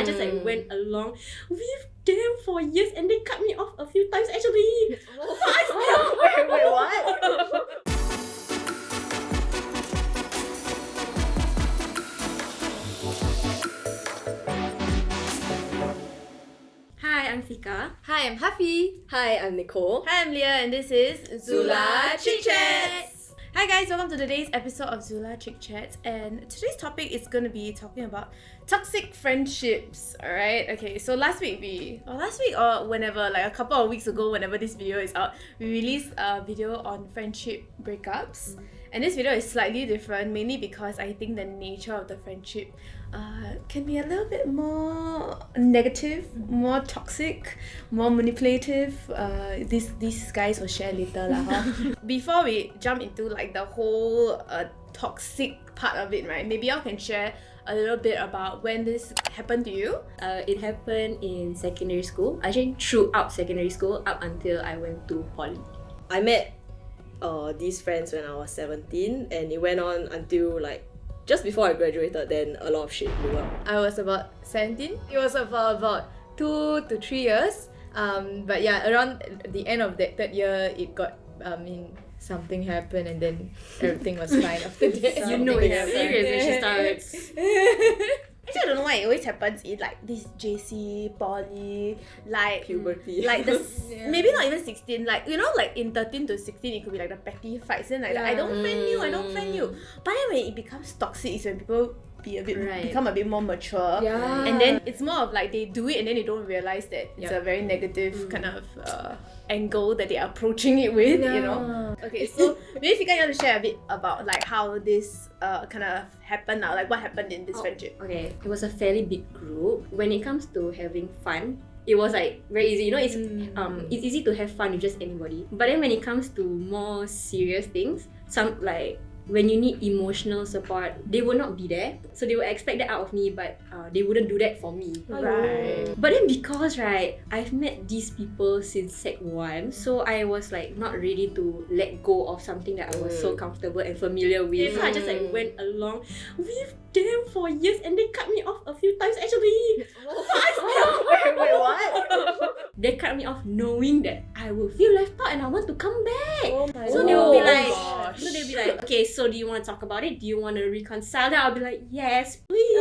just like went along with them for years and they cut me off a few times actually. Wait, what? Hi, I'm Fika. Hi, I'm Hafi. Hi, I'm Nicole. Hi, I'm Leah, and this is Zula Chick Chats. Hi guys, welcome to today's episode of Zula Chick Chats, and today's topic is going to be talking about toxic friendships. Alright, okay, so last week or whenever, like a couple of weeks ago, whenever this video is out, we released a video on friendship breakups. And this video is slightly different, mainly because I think the nature of the friendship can be a little bit more negative, more toxic, more manipulative. These guys will share later lah. Before we jump into like the whole toxic part of it, right? Maybe y'all can share a little bit about when this happened to you. It happened in secondary school. Actually, throughout secondary school up until I went to poly. I met these friends when I was 17 and it went on until like just before I graduated, then a lot of shit blew up. I was about 17. It was for about 2 to 3 years. But yeah, around the end of that third year, it got, something happened and then everything was fine after that. You know it's serious when she starts. Actually, I don't know why it always happens in like this JC, poly, like Puberty. like maybe not even 16, like you know, like in 13 to 16 it could be like the petty fights and like I don't friend you. But then when it becomes toxic is when people become a bit more mature. Yeah. And then it's more of like they do it and then they don't realize that it's a very negative kind of angle that they are approaching it with, you know. Okay, so maybe Fika, you want to share a bit about like how this kind of happened now, like what happened in this friendship. Okay, it was a fairly big group. When it comes to having fun, it was like very easy. You know, it's easy to have fun with just anybody. But then when it comes to more serious things, some like when you need emotional support, they will not be there. So they will expect that out of me, but they wouldn't do that for me. Right. But then because I've met these people since Sec 1, so I was like not ready to let go of something that I was so comfortable and familiar with. So I just like went along with them for years and they cut me off a few times actually. Wait, what? They cut me off knowing that I will feel left out and I want to come back. Oh my So they will be like, gosh. so they'll be like, okay, so do you want to talk about it? Do you want to reconcile? Then I'll be like, yes, please.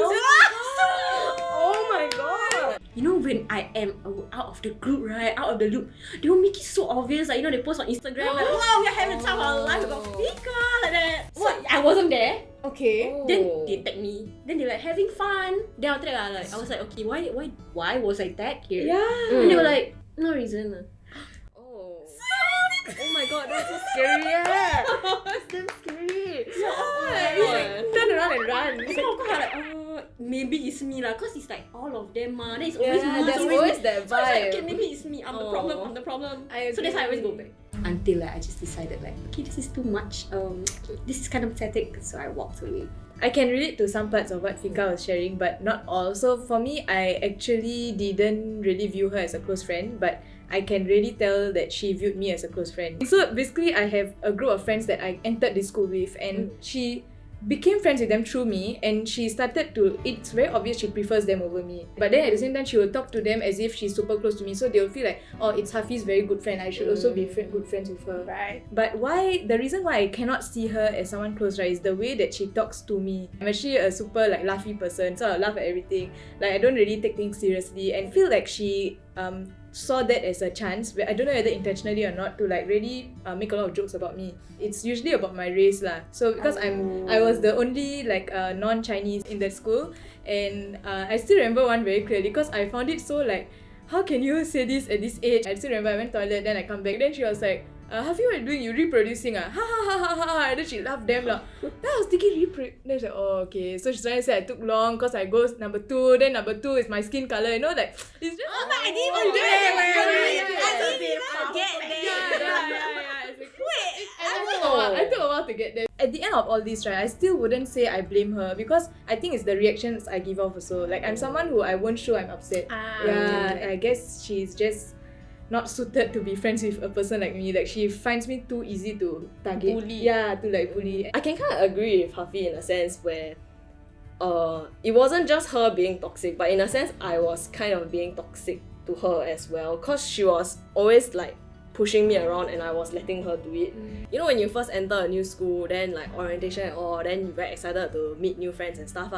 Oh my god. You know, when I am out of the group, right, out of the loop, they will make it so obvious. Like, you know, they post on Instagram, like, wow, we're having time of our life about Fika, like that. So I wasn't there. Okay. Then they tag me. Then they're like having fun. Then after that, I was like, okay, why was I tagged here? Yeah. And they were like, no reason. Oh my god, that's so scary. Yeah. That's damn scary. Turn around and run. So of course I'm like, maybe it's me lah, cause it's like all of them Then it's always Yeah, me. there's it's always me. that So it's like, vibe. okay, maybe it's me. I'm the problem. So that's why I always go back. Until I just decided like, okay, this is too much. This is kind of pathetic. So I walked away. I can relate to some parts of what Fika was sharing, but not all. So for me, I actually didn't really view her as a close friend, but I can really tell that she viewed me as a close friend. So basically, I have a group of friends that I entered this school with, and she became friends with them through me, and she started to, it's very obvious she prefers them over me. But then at the same time, she will talk to them as if she's super close to me, so they'll feel like, oh, it's Hafi's very good friend, I should also be good friends with her. Right. But the reason why I cannot see her as someone close, right, is the way that she talks to me. I'm actually a super like laughy person, so I laugh at everything. Like, I don't really take things seriously, and feel like she saw that as a chance, but I don't know whether intentionally or not, to like really make a lot of jokes about me. It's usually about my race lah. So because I was the only like non-Chinese in that school, and I still remember one very clearly because I found it so like, how can you say this at this age? I still remember I went toilet, then I come back, then she was like, Hafi, what are you doing? You reproducing? Ha ha ha ha ha ha. And then she laughed damn loud. Then I was thinking then I was like, oh, okay. So she's trying to say I took long because I go number 2, then number 2 is my skin colour, you know, like, it's just... Oh, but I didn't even get there. I took a while to get there. At the end of all this, right, I still wouldn't say I blame her because I think it's the reactions I give off also. Like, I'm someone who I won't show I'm upset. I guess she's just not suited to be friends with a person like me. Like, she finds me too easy to target. Bully. Yeah, to like bully. I can kind of agree with Hafi in a sense where it wasn't just her being toxic, but in a sense, I was kind of being toxic to her as well, cause she was always like pushing me around and I was letting her do it. You know, when you first enter a new school, then like orientation and all, then you're very excited to meet new friends and stuff.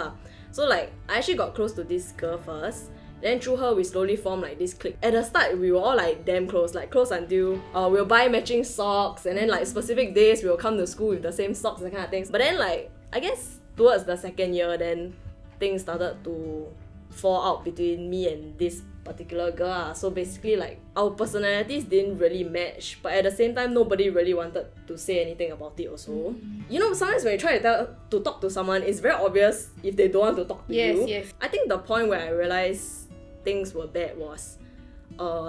So like, I actually got close to this girl first. Then through her, we slowly formed like this clique. At the start, we were all like damn close, like close until we'll buy matching socks, and then like specific days we'll come to school with the same socks and kind of things. But then like, I guess towards the second year, then things started to fall out between me and this particular girl. So basically like, our personalities didn't really match, but at the same time, nobody really wanted to say anything about it also. You know, sometimes when you try to talk to someone, it's very obvious if they don't want to talk to you. Yes. I think the point where I realized things were bad was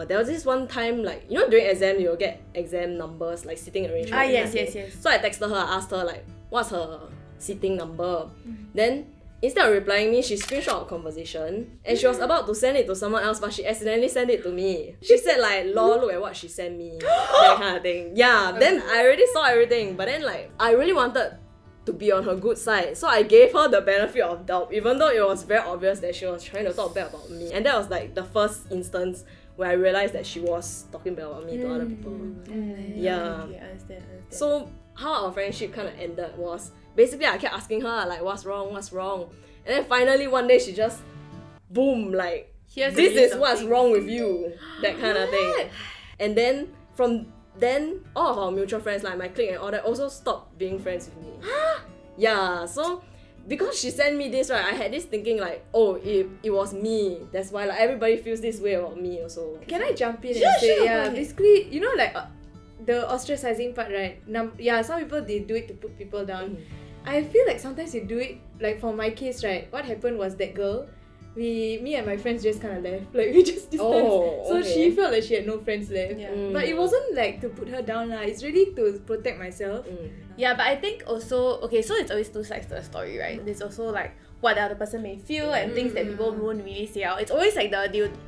there was this one time, like, you know, during exam you'll get exam numbers, like seating arrangement. Yes. So I texted her, I asked her like what's her seating number. Then instead of replying me, she screenshot our conversation and she was about to send it to someone else, but she accidentally sent it to me. She said like, lol, look at what she sent me. That kind of thing. Yeah, then I already saw everything, but then like, I really wanted to be on her good side, so I gave her the benefit of doubt, even though it was very obvious that she was trying to talk bad about me. And that was like the first instance where I realized that she was talking bad about me to other people. Yeah. Okay, I understand. So how our friendship kind of ended was, basically I kept asking her like, what's wrong? And then finally one day she just, boom, like, Here's this a list is of what's things. wrong with you, that kind of thing. And then from then, all of our mutual friends, like my clique and all that, also stopped being friends with me. Yeah, so because she sent me this, right, I had this thinking like, oh, it was me, that's why like everybody feels this way about me also. Can I jump in Sure, and say, sure, go yeah, ahead. basically, you know, like the ostracizing part, right? Some people, they do it to put people down. I feel like sometimes you do it, like for my case, right? What happened was that girl, me and my friends just kind of left. Like, we just distanced. Oh, So okay. she felt like she had no friends left. Yeah. Mm. But it wasn't like to put her down, lah. It's really to protect myself. Yeah, but I think also, okay, so it's always two sides to a story, right? There's also like what the other person may feel and things that people won't really say out. It's always like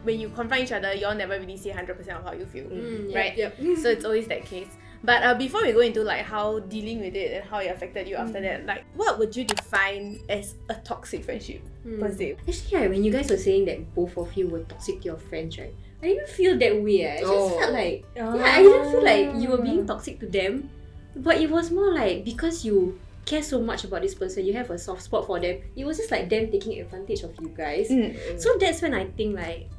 when you confront each other, y'all never really say 100% of how you feel, right? Yep. So it's always that case. But before we go into like how dealing with it and how it affected you after that, like what would you define as a toxic friendship per se? Actually, right, when you guys were saying that both of you were toxic to your friends, right? I didn't feel that way. I just felt like, I didn't feel like you were being toxic to them. But it was more like, because you care so much about this person, you have a soft spot for them, it was just like them taking advantage of you guys. So that's when I think like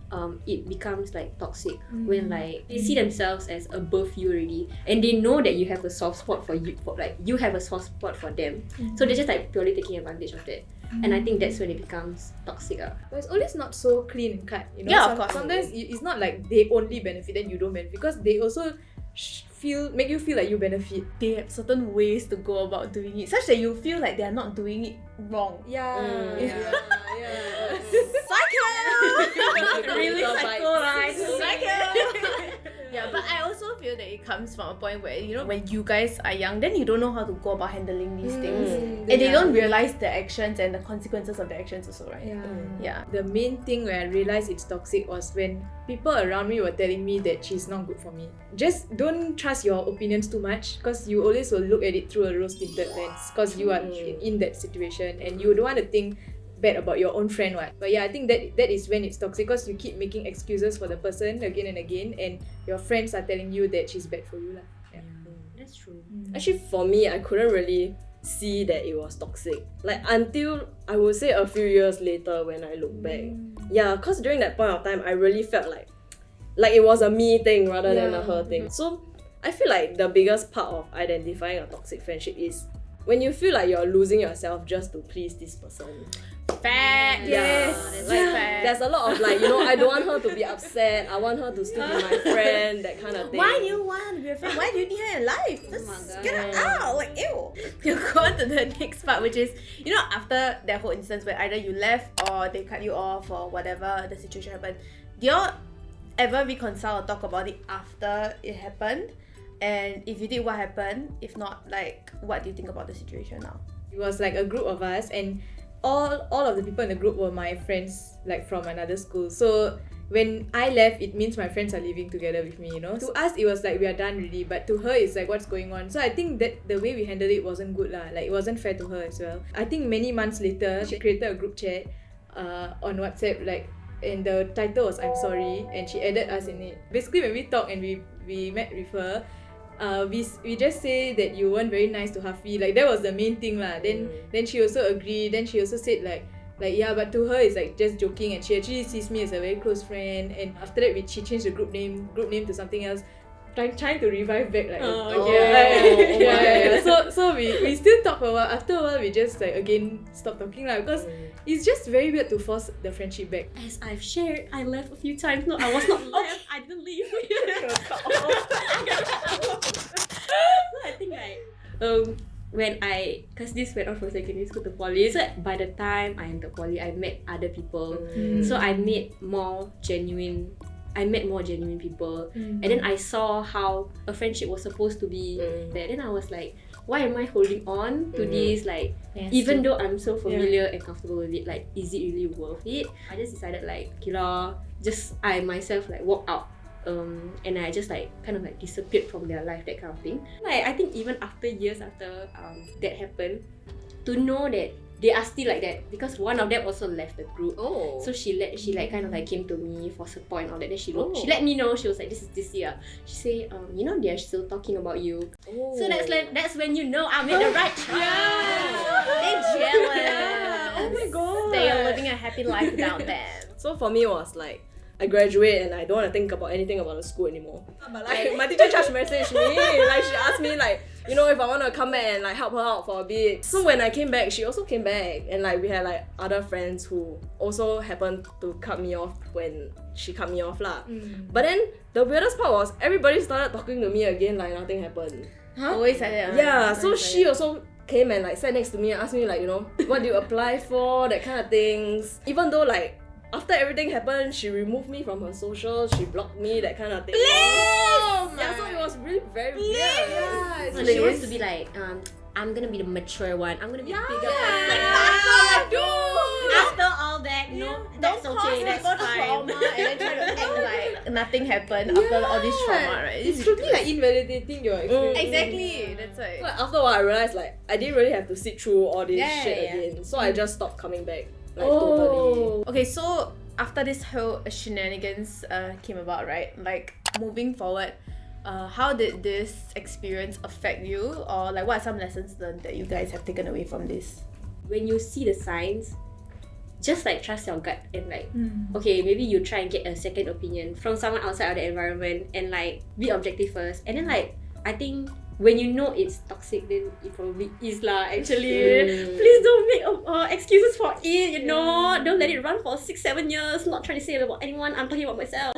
it becomes like toxic, when like they see themselves as above you already, and they know that you have a soft spot for you, for like you have a soft spot for them. So they're just like purely taking advantage of that. And I think that's when it becomes toxic. But it's always not so clean and cut, you know? Yeah, of course. Sometimes it's not like they only benefit and you don't benefit, because they also make you feel like you benefit. They have certain ways to go about doing it, such that you feel like they're not doing it wrong. Yeah. Psycho! Really The psycho, right? vibes. Psycho! Yeah, but I also feel that it comes from a point where, you know, when you guys are young, then you don't know how to go about handling these things. And they don't realize the actions and the consequences of the actions also, right? Yeah. The main thing where I realized it's toxic was when people around me were telling me that she's not good for me. Just don't trust your opinions too much, because you always will look at it through a rose-tinted lens, because you are in that situation and you don't want to think bad about your own friend, what. But yeah, I think that is when it's toxic, because you keep making excuses for the person again and again, and your friends are telling you that she's bad for you, lah. Yeah. That's true. Actually, for me, I couldn't really see that it was toxic. Like, until, I would say, a few years later when I look back. Yeah, because during that point of time, I really felt like it was a me thing rather than a her thing. So, I feel like the biggest part of identifying a toxic friendship is when you feel like you're losing yourself just to please this person. Fact! Yeah, like, fact. there's a lot of like, you know, I don't want her to be upset, I want her to still be my friend, that kind of thing. Why do you want to be a friend? Why do you need her in life? Oh Just my God. get her out. Like, ew. You go on to the next part, which is, you know, after that whole instance where either you left or they cut you off or whatever the situation happened, do y'all ever reconcile or talk about it after it happened? And if you did, what happened? If not, like, what do you think about the situation now? It was like a group of us, and all of the people in the group were my friends, like from another school. So when I left, it means my friends are living together with me, you know. To us, it was like we are done really, but to her, it's like what's going on. So I think that the way we handled it wasn't good lah. Like it wasn't fair to her as well. I think many months later, she created a group chat on WhatsApp, like, and the title was "I'm sorry," and she added us in it. Basically, when we talked and we met with her, we just say that you weren't very nice to Hafi. Like that was the main thing lah. Then she also agreed. Then she also said like yeah, but to her it's like just joking, and she actually sees me as a very close friend. And after that, she changed the group name to something else, trying to revive back like So we still talk for a while. After a while, we just like again stop talking lah, because it's just very weird to force the friendship back. As I've shared, I left a few times. No, I was not left. I didn't leave. So I think like because this went on from secondary school to poly, so by the time I entered poly, I met other people. So I met more genuine people, and then I saw how a friendship was supposed to be there. Then I was like, why am I holding on to this? Like, even though I'm so familiar and comfortable with it, like, is it really worth it? I just decided like, okay lah, just I myself like walk out. And I just like kind of like disappeared from their life, that kind of thing. Like I think even after years after that happened, to know that they are still like that, because one of them also left the group. So she like kind of like came to me for support and all that. Then she let me know. She was like, this year. She say, you know, they're still talking about you. So that's when you know I made the right choice. They're jealous. Oh my god. They are living a happy life without them. So for me, it was like, I graduate and I don't want to think about anything about the school anymore. But like my teacher just messaged me, like she asked me like, you know, if I want to come back and like help her out for a bit. So when I came back, she also came back, and like we had like other friends who also happened to cut me off when she cut me off lah. But then the weirdest part was everybody started talking to me again like nothing happened. Always like that. Yeah, so she also came and like sat next to me and asked me like, you know, what do you apply for, that kind of things. Even though like after everything happened, she removed me from her social, she blocked me, that kind of thing. Yeah, so it was really very weird. Yeah, so she wants to be like, I'm gonna be the mature one. I'm gonna be the bigger one. After all that, no, that's okay, that's fine. Trauma and then try to act like nothing happened after all this trauma, right? It's totally like invalidating your experience. Exactly, that's right. But after a while, I realized like I didn't really have to sit through all this shit again. So I just stopped coming back. Like totally. Okay, so after this whole shenanigans came about, right? Like moving forward, how did this experience affect you, or like what are some lessons learned that you guys have taken away from this? When you see the signs, just like trust your gut and like, okay, maybe you try and get a second opinion from someone outside of the environment and like be objective first. And then like, I think when you know it's toxic, then it probably is lah actually. Please don't make excuses for it, you know. Don't let it run for 6-7 years. Not trying to say it about anyone, I'm talking about myself.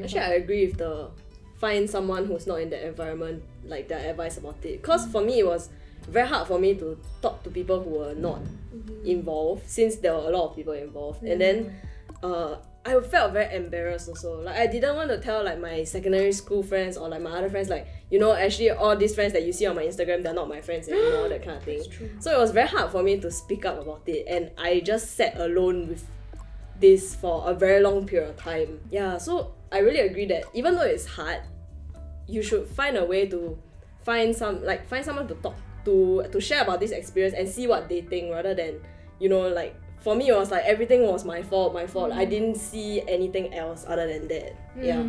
Actually, I agree with the find someone who's not in that environment, like their advice about it. Because for me, it was very hard for me to talk to people who were not involved, since there were a lot of people involved. And then I felt very embarrassed also. Like I didn't want to tell like my secondary school friends or like my other friends, like, you know, actually all these friends that you see on my Instagram, they're not my friends anymore, that kind of thing. So it was very hard for me to speak up about it, and I just sat alone with this for a very long period of time. Yeah, so I really agree that even though it's hard, you should find a way to find someone to talk to share about this experience and see what they think, rather than, you know, like for me it was like everything was my fault. I didn't see anything else other than that. Yeah.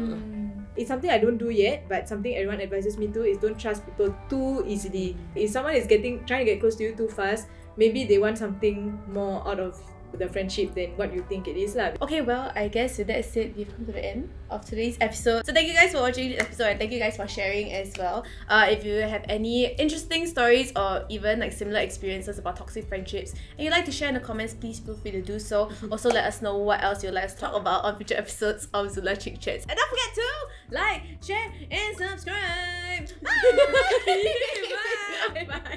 It's something I don't do yet, but something everyone advises me to is don't trust people too easily. If someone is trying to get close to you too fast, maybe they want something more out of the friendship than what you think it is lah. Okay, well, I guess with that said, we've come to the end of today's episode. So thank you guys for watching this episode, and thank you guys for sharing as well. If you have any interesting stories or even like similar experiences about toxic friendships and you'd like to share in the comments, please feel free to do so. Also, let us know what else you'd like us to talk about on future episodes of Zula Chick Chats. And don't forget to like, share, and subscribe. Bye! Bye!